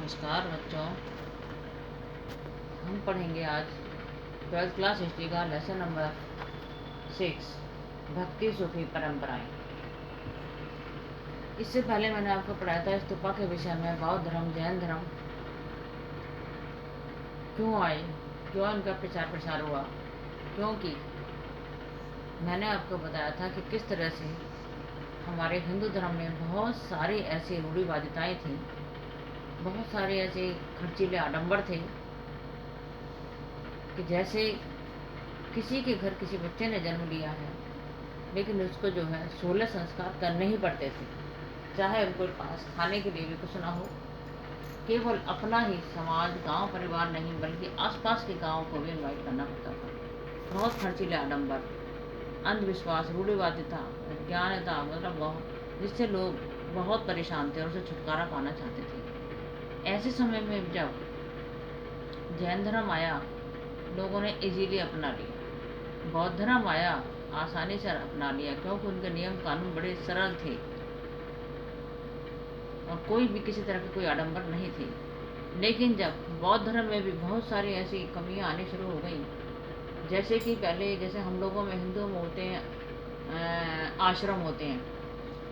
नमस्कार बच्चों। हम पढ़ेंगे आज 12th क्लास हिस्ट्री का लेसन नंबर 6 भक्ति सूफी परंपराएं। इससे पहले मैंने आपको पढ़ाया था स्तूपा के विषय में, बौद्ध धर्म जैन धर्म क्यों आए, क्यों इनका प्रचार प्रसार हुआ। क्योंकि मैंने आपको बताया था कि किस तरह से हमारे हिंदू धर्म में बहुत सारी ऐसी रूढ़िवादिताएं थी, बहुत सारे ऐसे खर्चीले आडंबर थे कि जैसे किसी के घर किसी बच्चे ने जन्म लिया है, लेकिन उसको जो है 16 संस्कार करने ही पड़ते थे, चाहे उनको पास खाने के लिए भी कुछ ना हो। केवल अपना ही समाज, गांव, परिवार नहीं बल्कि आसपास के गांव को भी इनवाइट करना पड़ता था। बहुत खर्चीले आडंबर, अंधविश्वास, रूढ़िवादिता, अज्ञानता, मतलब बहुत, जिससे लोग बहुत परेशान थे और उसे छुटकारा पाना चाहते थे। ऐसे समय में जब जैन धर्म आया, लोगों ने इजीली अपना लिया। बौद्ध धर्म आया, आसानी से अपना लिया, क्योंकि उनके नियम कानून बड़े सरल थे और कोई भी किसी तरह की कोई आडंबर नहीं थी। लेकिन जब बौद्ध धर्म में भी बहुत सारी ऐसी कमियां आनी शुरू हो गई, जैसे कि पहले जैसे हम लोगों में, हिंदुओं में होते हैं आश्रम होते हैं,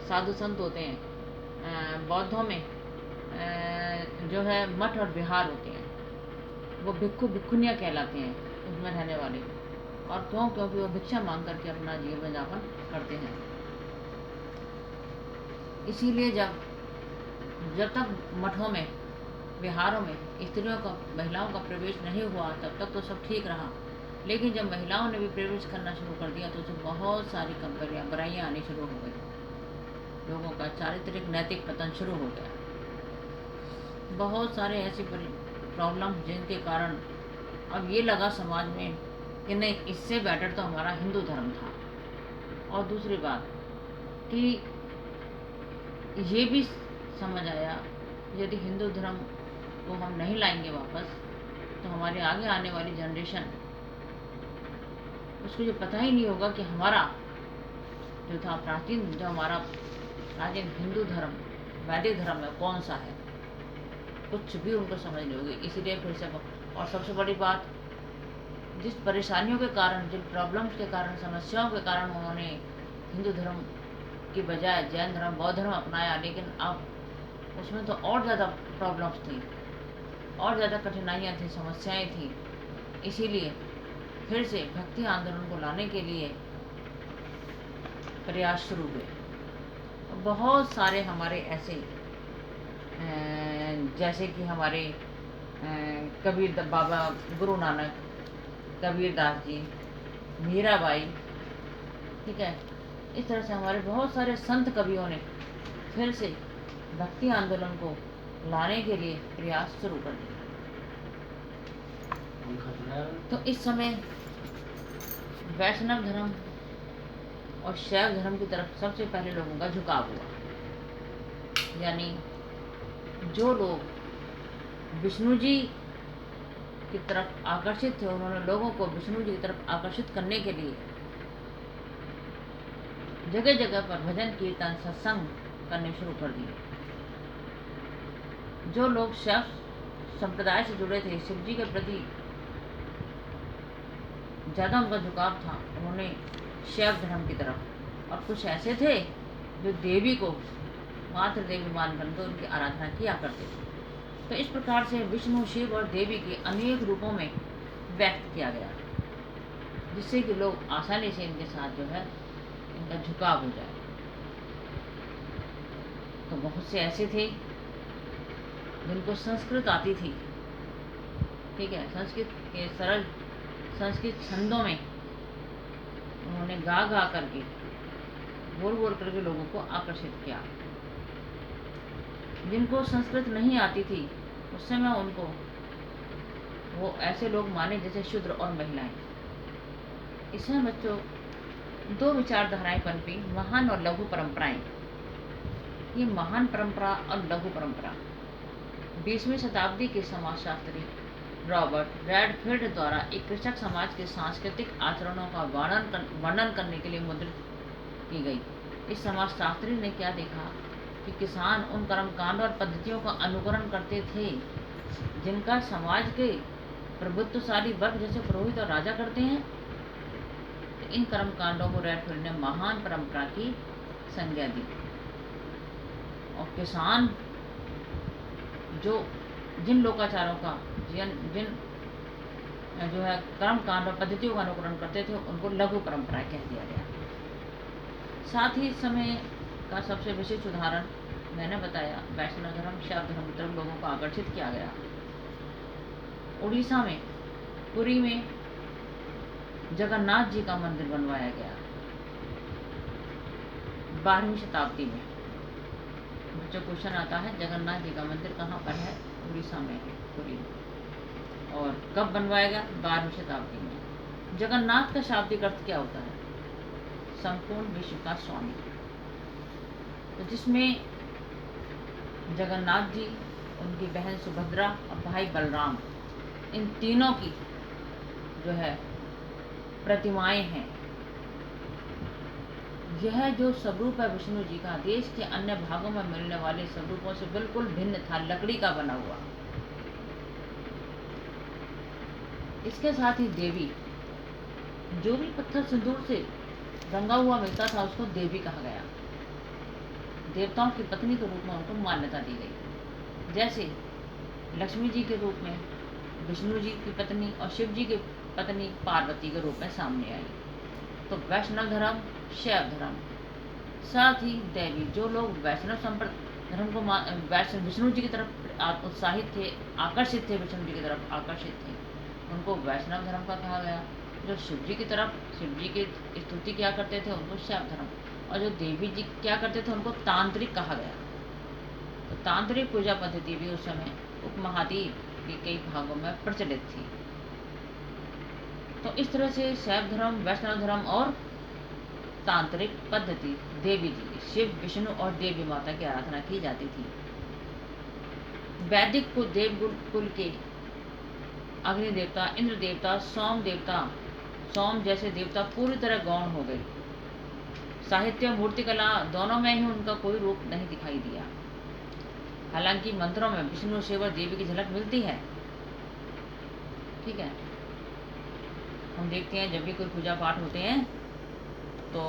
साधु संत होते हैं, बौद्धों में जो है मठ और विहार होते हैं, वो भिक्खु भिक्खुनियाँ कहलाते हैं उसमें रहने वाले। और क्यों? क्योंकि वो भिक्षा मांग करके अपना जीवन यापन करते हैं। इसीलिए जब तक मठों में, विहारों में स्त्रियों का, महिलाओं का प्रवेश नहीं हुआ, तब तक तो सब ठीक रहा। लेकिन जब महिलाओं ने भी प्रवेश करना शुरू कर दिया तो उसमें बहुत सारी कंपनियाँ, बुराइयाँ आनी शुरू हो गई। लोगों का चारित्रिक नैतिक पतन शुरू हो गया। बहुत सारे ऐसी प्रॉब्लम जिनके कारण अब ये लगा समाज में कि नहीं, इससे बेटर तो हमारा हिंदू धर्म था। और दूसरी बात कि ये भी समझ आया, यदि हिंदू धर्म को हम नहीं लाएंगे वापस, तो हमारे आगे आने वाली जनरेशन, उसको जो पता ही नहीं होगा कि हमारा जो था प्राचीन, जो हमारा प्राचीन हिंदू धर्म, वैदिक धर्म है, कौन सा है, कुछ भी उनको समझ नहीं होगी। इसीलिए फिर से, और सबसे बड़ी बात, जिस परेशानियों के कारण, जिन प्रॉब्लम्स के कारण, समस्याओं के कारण उन्होंने हिंदू धर्म की बजाय जैन धर्म, बौद्ध धर्म अपनाया, लेकिन अब उसमें तो और ज़्यादा प्रॉब्लम्स थी, और ज़्यादा कठिनाइयाँ थी, समस्याएं थी। इसीलिए फिर से भक्ति आंदोलन को लाने के लिए प्रयास शुरू हुए। बहुत सारे हमारे ऐसे, जैसे कि हमारे कबीर बाबा, गुरु नानक, कबीरदास जी, मीराबाई, ठीक है, इस तरह से हमारे बहुत सारे संत कवियों ने फिर से भक्ति आंदोलन को लाने के लिए प्रयास शुरू कर दिया। तो इस समय वैष्णव धर्म और शैव धर्म की तरफ सबसे पहले लोगों का झुकाव हुआ। यानी जो लोग विष्णु जी की तरफ आकर्षित थे, उन्होंने लोगों को विष्णु जी की तरफ आकर्षित करने के लिए जगह जगह पर भजन कीर्तन सत्संग करने शुरू कर दिए। जो लोग शैव संप्रदाय से जुड़े थे, शिव जी के प्रति ज़्यादा उनका झुकाव था, उन्होंने शैव धर्म की तरफ, और कुछ ऐसे थे जो देवी को मात्र देवी मानकर तो उनकी आराधना किया करते थे। तो इस प्रकार से विष्णु, शिव और देवी के अनेक रूपों में व्यक्त किया गया, जिससे कि लोग आसानी से इनके साथ जो है इनका झुकाव हो जाए। तो बहुत से ऐसे थे जिनको संस्कृत आती थी, ठीक है, संस्कृत के सरल संस्कृत छंदों में उन्होंने गा गा करके, बोल बोल करके लोगों को आकर्षित किया। जिनको संस्कृत नहीं आती थी, उस समय उनको वो ऐसे लोग माने जैसे शूद्र और महिलाएं। इसमें बच्चों दो विचारधाराएं पनपी, महान और लघु परंपराएं। ये महान परंपरा और लघु परंपरा 20वीं शताब्दी के समाजशास्त्री रॉबर्ट रेडफील्ड द्वारा एक कृषक समाज के सांस्कृतिक आचरणों का वर्णन करने के लिए मुद्रित की गई। इस समाजशास्त्री ने क्या देखा कि किसान उन कर्मकांड और पद्धतियों का अनुकरण करते थे जिनका समाज के प्रभुत्वशाली वर्ग जैसे पुरोहित और राजा करते हैं। तो इन कर्मकांडों को रेडफील्ड ने महान परंपरा की संज्ञा दी और किसान जो जिन लोकाचारों का जिन जो है कर्मकांड और पद्धतियों का अनुकरण करते थे उनको लघु परंपराएं कह दिया गया। साथ ही इस समय का सबसे विशिष्ट उदाहरण मैंने बताया वैष्णव धर्म, शैव धर्म की तरफ लोगों को आकर्षित किया गया। उड़ीसा में पुरी में जगन्नाथ जी का मंदिर बनवाया गया 12वीं शताब्दी में। जो क्वेश्चन आता है जगन्नाथ जी का मंदिर कहाँ पर है, उड़ीसा में है, पुरी में। और कब बनवाया गया, 12वीं शताब्दी में। जगन्नाथ का शाब्दिक अर्थ क्या होता है, संपूर्ण विश्व का स्वामी। तो जिसमें जगन्नाथ जी, उनकी बहन सुभद्रा और भाई बलराम, इन तीनों की जो है प्रतिमाएं हैं। यह जो स्वरूप है विष्णु जी का देश के अन्य भागों में मिलने वाले स्वरूपों से बिल्कुल भिन्न था, लकड़ी का बना हुआ। इसके साथ ही देवी, जो भी पत्थर सिंदूर से रंगा हुआ मिलता था उसको देवी कहा गया। देवताओं की पत्नी के रूप में उनको मान्यता दी गई। जैसे लक्ष्मी जी के रूप में विष्णु जी की पत्नी और शिव जी की पत्नी पार्वती के रूप में सामने आई। तो वैष्णव धर्म, शैव धर्म, साथ ही देवी, जो लोग वैष्णव संप्रदाय धर्म को विष्णु जी की तरफ उत्साहित थे, आकर्षित थे, विष्णु जी की तरफ आकर्षित थे, उनको वैष्णव धर्म का कहा गया। जो शिव जी की तरफ शिव जी की स्तुति क्या करते थे उनको शैव धर्म, और जो देवी जी क्या करते थे उनको तांत्रिक कहा गया। तो तांत्रिक पूजा पद्धति भी उस समय उपमहाद्वीप के कई भागों में प्रचलित थी। तो इस तरह से शैव धर्म, वैष्णव धर्म और तांत्रिक पद्धति, देवी जी की, शिव, विष्णु और देवी माता की आराधना की जाती थी। वैदिक को देव कुल के अग्नि देवता, इंद्र देवता, सोम देवता, सोम जैसे देवता पूरी तरह गौण हो गए। साहित्य, मूर्तिकला दोनों में ही उनका कोई रूप नहीं दिखाई दिया। हालांकि मंत्रों में विष्णु, शिव और देवी की झलक मिलती है। ठीक है, हम देखते हैं जब भी कोई पूजा पाठ होते हैं तो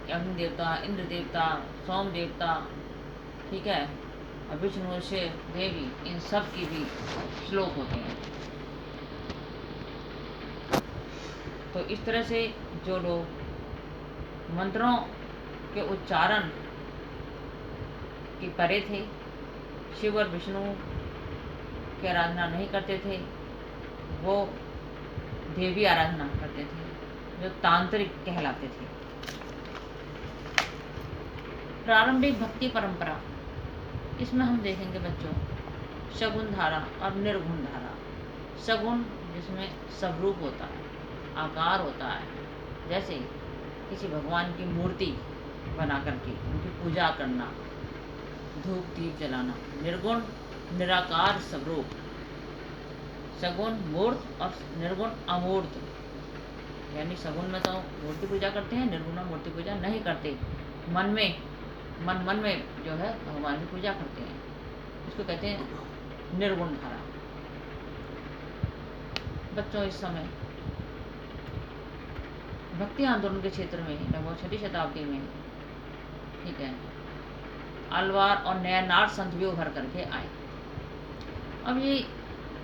अग्नि देवता, इंद्र देवता, सोम देवता, ठीक है, और विष्णु, शिव, देवी, इन सब की भी श्लोक होते हैं। तो इस तरह से जो लोग मंत्रों के उच्चारण के परे थे, शिव और विष्णु की आराधना नहीं करते थे, वो देवी आराधना करते थे, जो तांत्रिक कहलाते थे। प्रारंभिक भक्ति परंपरा, इसमें हम देखेंगे बच्चों शगुन धारा और निर्गुण धारा। शगुन जिसमें स्वरूप होता है, आकार होता है, जैसे किसी भगवान की मूर्ति बना करके उनकी पूजा करना, धूप दीप जलाना। निर्गुण निराकार स्वरूप, सगुण मूर्त और निर्गुण अमूर्त। यानी सगुण में तो मूर्ति पूजा करते हैं, निर्गुण में मूर्ति पूजा नहीं करते, मन में जो है भगवान की पूजा करते हैं, इसको कहते हैं निर्गुण धारा। बच्चों इस समय भक्ति आंदोलन के क्षेत्र में लगभग 6वीं शताब्दी में, ठीक है, अलवार और नयनार संत भी उभर करके आए। अब ये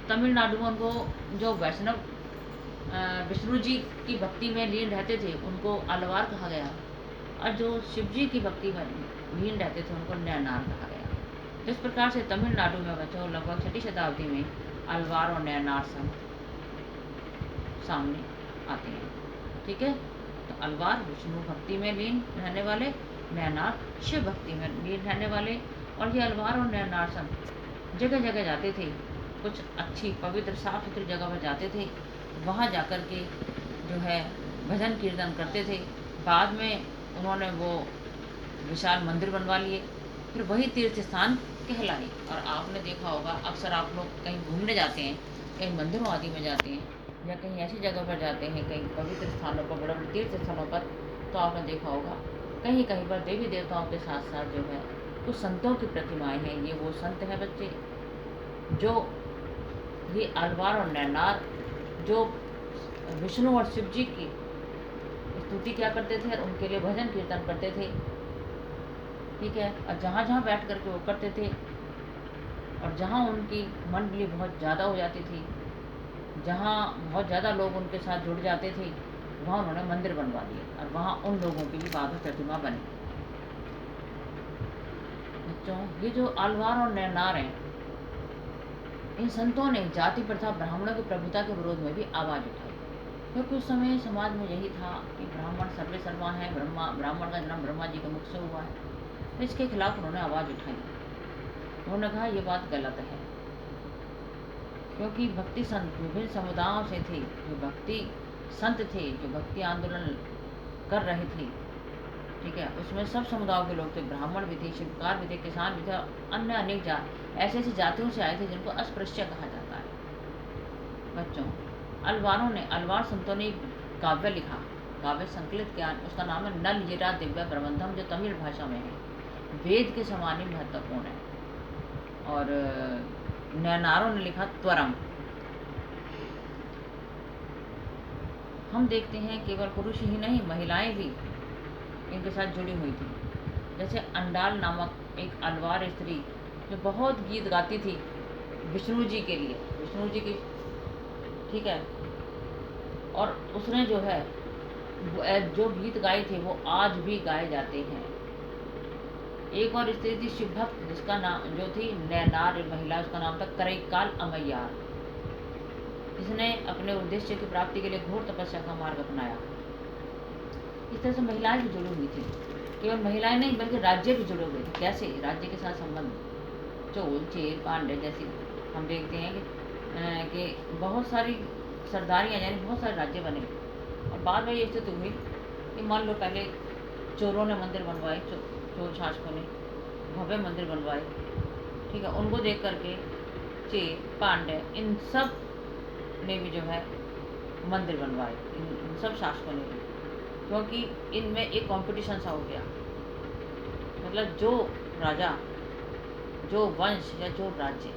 तमिलनाडु में उनको जो वैष्णव विष्णु जी की भक्ति में लीन रहते थे उनको अलवार कहा गया, और जो शिव जी की भक्ति में लीन रहते थे उनको नयनार कहा गया। जिस प्रकार से तमिलनाडु में बच्चों लगभग 6वीं शताब्दी में अलवार और नयनार संत सामने आते हैं। ठीक है, तो अलवार विष्णु भक्ति में लीन रहने वाले, नयनार शिव भक्ति में लीन रहने वाले। और ये अलवार और नयनार संत जगह जगह जाते थे, कुछ अच्छी पवित्र साफ सुथरी जगह पर जाते थे, वहाँ जाकर के जो है भजन कीर्तन करते थे। बाद में उन्होंने वो विशाल मंदिर बनवा लिए, फिर वही तीर्थ स्थान कहलाए। और आपने देखा होगा अक्सर आप लोग कहीं घूमने जाते हैं, कहीं मंदिरों आदि में जाते हैं या कहीं ऐसी जगह पर जाते हैं, कहीं पवित्र स्थानों पर, बड़े तीर्थ स्थलों पर, तो आपने देखा होगा कहीं कहीं पर देवी देवताओं के साथ साथ जो है कुछ संतों की प्रतिमाएं हैं। ये वो संत हैं बच्चे जो ये अलवार और नैनार जो विष्णु और शिव जी की स्तुति क्या करते थे और उनके लिए भजन कीर्तन करते थे। ठीक है, और जहाँ जहाँ बैठ करके वो करते थे और जहाँ उनकी मंडली बहुत ज़्यादा हो जाती थी, जहाँ बहुत ज़्यादा लोग उनके साथ जुड़ जाते थे, वहाँ उन्होंने मंदिर बनवा दिए और वहाँ उन लोगों की भी बाद में प्रतिमा बनी। बच्चों, ये जो आलवार और नैनार हैं, इन संतों ने जाति प्रथा ब्राह्मणों की प्रभुता के विरोध में भी आवाज़ उठाई, क्योंकि उस समय समाज में यही था कि ब्राह्मण सर्वे सर्वा है, ब्राह्मण का जन्म ब्रह्मा जी के मुख से हुआ है। तो इसके खिलाफ उन्होंने आवाज़ उठाई। उन्होंने कहा ये बात गलत है, क्योंकि भक्ति संत विभिन्न समुदायों से थे, जो भक्ति संत थे, जो भक्ति आंदोलन कर रहे थे। ठीक है, उसमें सब समुदायों के लोग थे, ब्राह्मण भी थे, शिल्पकार भी थे, किसान भी थे, अन्य अनेक ऐसे ऐसी जातियों से आए थे जिनको अस्पृश्य कहा जाता है। बच्चों, अलवार संतों ने एक काव्य लिखा, काव्य संकलित किया, उसका नाम है नल यिरा दिव्य प्रबंधम, जो तमिल भाषा में है, वेद के समान ही महत्वपूर्ण है। और नैनारों ने लिखा त्वरम। हम देखते हैं केवल पुरुष ही नहीं, महिलाएं भी इनके साथ जुड़ी हुई थी। जैसे अंडाल नामक एक अलवार स्त्री जो बहुत गीत गाती थी विष्णु जी के लिए, विष्णु जी की, ठीक है, और उसने जो है जो गीत गाए थे वो आज भी गाए जाते हैं। एक और स्त्री थी शिव भक्त, जिसका नाम जो थी नैनार महिला, उसका नाम था करईकाल अमैयार, जिसने अपने उद्देश्य की प्राप्ति के लिए घोर तपस्या का मार्ग अपनाया। इस तरह से महिलाएं भी जुड़ी हुई थी। केवल महिलाएं नहीं बल्कि राज्य भी जुड़े हुए थे। कैसे? राज्य के साथ संबंध, चोल चेर पांडे जैसी हम देखते हैं कि बहुत सारी सरदारियाँ, यानी बहुत सारे राज्य बने। और बाद में ये स्थिति हुई कि मान लो पहले चोरों ने मंदिर बनवाए, चोर शासकों ने भव्य मंदिर बनवाए। ठीक है, उनको देख करके चेर पांडे इन सब ने भी जो है मंदिर बनवाए, इन सब शासकों ने भी, क्योंकि इनमें एक कंपटीशन सा हो गया। मतलब जो राजा, जो वंश या जो राज्य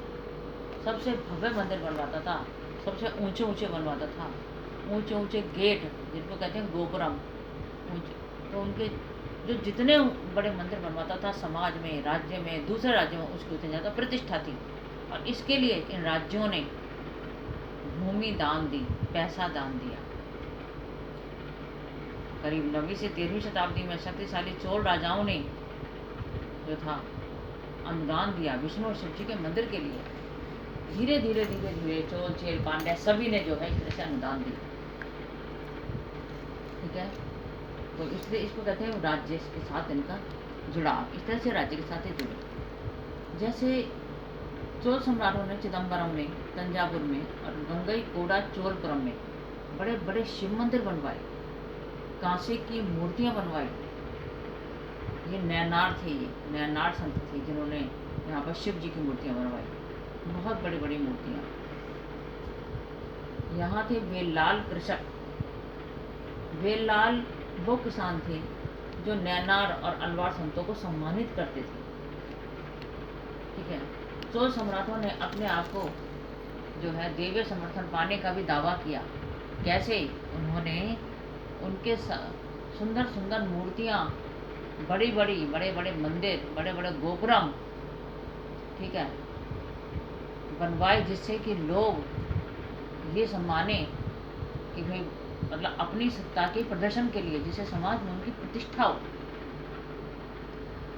सबसे भव्य मंदिर बनवाता था, सबसे ऊंचे ऊंचे बनवाता था, ऊंचे ऊंचे गेट जिनको कहते हैं गोपुरम ऊंचे, तो उनके जो जितने बड़े मंदिर बनवाता था समाज में, राज्य में, दूसरे राज्यों में, उसकी उतनी ज़्यादा प्रतिष्ठा थी। और इसके लिए इन राज्यों ने भूमि दान दी, पैसा दान दिया। करीब 9वीं से 13वीं शताब्दी में शक्तिशाली चोल राजाओं ने जो था अनुदान दिया विष्णु और शिव जी के मंदिर के लिए। धीरे धीरे धीरे धीरे चोल चेर पांड्या सभी ने जो है इस तरह से अनुदान दिया। ठीक है, तो इसलिए इसको कहते हैं राज्य के साथ इनका जुड़ाव, इस तरह से राज्य के साथ ही जुड़े। जैसे चोल सम्राटों ने चिदम्बरम में, तंजावुर में और गंगईकोंडा चोलपुरम में बड़े बड़े शिव मंदिर बनवाए, कांसे की मूर्तियां बनवाई। ये नैनार थे, ये नैनार संत थे जिन्होंने यहाँ पर शिव जी की मूर्तियां बनवाई, बहुत बड़ी बड़ी मूर्तियां। यहाँ थे वेललाल कृषक। वेललाल वो किसान थे जो नैनार और अलवार संतों को सम्मानित करते थे। ठीक है, चोल सम्राटों ने अपने आप को जो है देवीय समर्थन पाने का भी दावा किया। कैसे? उन्होंने उनके सुंदर सुंदर मूर्तियाँ, बड़ी बड़ी बड़े बड़े मंदिर, बड़े बड़े गोपुरम, ठीक है, बनवाए, जिससे कि लोग ये सम्माने कि भाई मतलब अपनी सत्ता के प्रदर्शन के लिए, जिससे समाज में उनकी प्रतिष्ठा हो।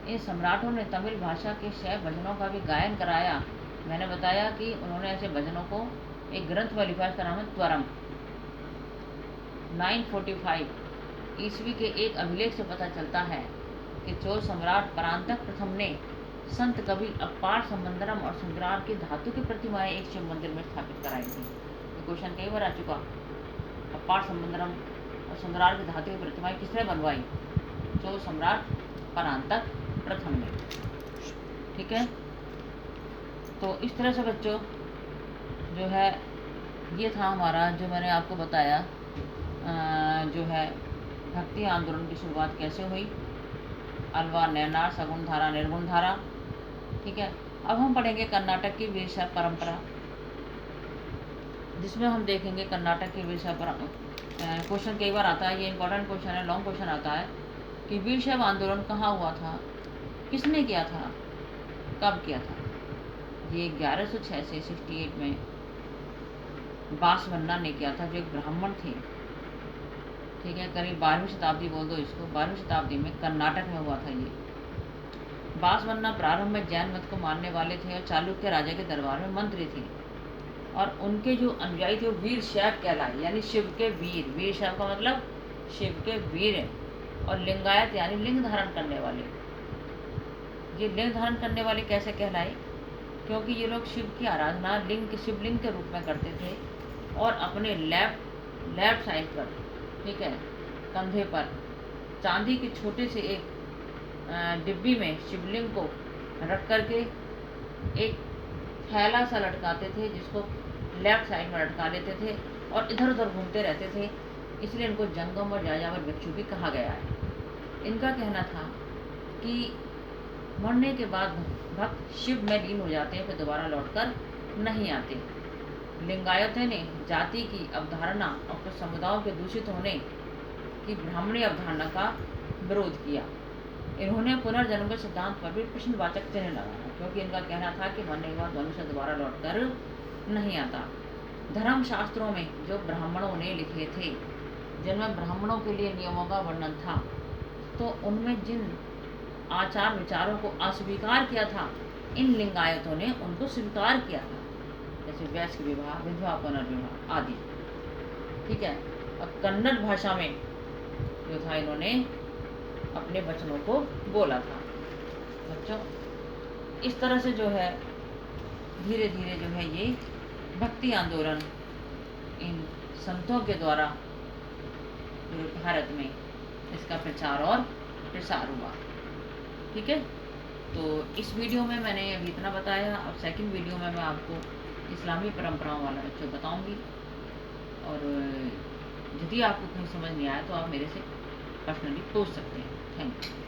इन सम्राटों ने तमिल भाषा के 6 भजनों का भी गायन कराया। मैंने बताया कि उन्होंने ऐसे भजनों को एक ग्रंथ में लिखा, इसका नाम है त्वरम। 945 ईस्वी के एक अभिलेख से पता चलता है कि चोल सम्राट परांतक प्रथम ने संत कवि अपार समंदरम और सुंदरार की धातु की प्रतिमाएं एक शिव मंदिर में स्थापित कराई थी। ये क्वेश्चन कई बार आ चुका। अपार समंदरम और सुंदरार की धातु की प्रतिमाएं किसने बनवाई? चोल सम्राट परांतक प्रथम ने। ठीक है, तो इस तरह से बच्चों जो है ये था हमारा, जो मैंने आपको बताया जो है भक्ति आंदोलन की शुरुआत कैसे हुई। अलवा, नैना, सगुण धारा, निर्गुण धारा। ठीक है, अब हम पढ़ेंगे कर्नाटक की वीरशैव परंपरा, जिसमें हम देखेंगे कर्नाटक की वीरशैव क्वेश्चन कई बार आता है, ये इंपॉर्टेंट क्वेश्चन है, लॉन्ग क्वेश्चन आता है कि वीरशैव आंदोलन कहाँ हुआ था, किसने किया था, कब किया था। ये 1106 से 68 में बासवन्ना ने किया था, जो एक ब्राह्मण थे। ठीक है, करीब 12वीं शताब्दी बोल दो इसको, 12वीं शताब्दी में कर्नाटक में हुआ था ये। बासवन्ना प्रारंभ में जैन मत को मानने वाले थे और चालुक्य राजा के दरबार में मंत्री थे, और उनके जो अनुयायी थे वो वीर शैव कहलाए, यानी शिव के वीर। वीर शैव का मतलब शिव के वीर है। और लिंगायत यानी लिंग धारण करने वाले। ये लिंग धारण करने वाले कैसे कहलाए, क्योंकि ये लोग शिव की आराधना शिवलिंग के रूप में करते थे, और अपने लेफ्ट साइड पर, ठीक है, कंधे पर चांदी के छोटे से एक डिब्बी में शिवलिंग को रख करके एक थैला सा लटकाते थे, जिसको लेफ्ट साइड में लटका लेते थे, और इधर उधर घूमते रहते थे, इसलिए इनको जंगम और यायावर भिक्षु भी कहा गया है। इनका कहना था कि मरने के बाद भक्त शिव में लीन हो जाते हैं, फिर दोबारा लौटकर नहीं आते। लिंगायतों ने जाति की अवधारणा और कुछ समुदायों के दूषित होने की ब्राह्मणी अवधारणा का विरोध किया। इन्होंने पुनर्जन्म के सिद्धांत पर भी प्रश्नवाचक चिन्ह लगाया, क्योंकि इनका कहना था कि मरने के बाद मनुष्य दोबारा लौटकर नहीं आता। धर्म शास्त्रों में जो ब्राह्मणों ने लिखे थे, जिनमें ब्राह्मणों के लिए नियमों का वर्णन था, तो उनमें जिन आचार विचारों को अस्वीकार किया था, इन लिंगायतों ने उनको स्वीकार किया था, जैसे वैश्य विवाह, विधवा पुनर्विवाह आदि। ठीक है, अब कन्नड़ भाषा में जो था, इन्होंने अपने वचनों को बोला था। बच्चों, इस तरह से जो है धीरे धीरे जो है ये भक्ति आंदोलन इन संतों के द्वारा जो भारत में इसका प्रचार और प्रसार हुआ। ठीक है, तो इस वीडियो में मैंने अभी इतना बताया। अब सेकंड वीडियो में मैं आपको इस्लामी परंपराओं वाला जो बताऊंगी, और यदि आपको कहीं समझ नहीं आया तो आप मेरे से पर्सनली पूछ सकते हैं। Thank you.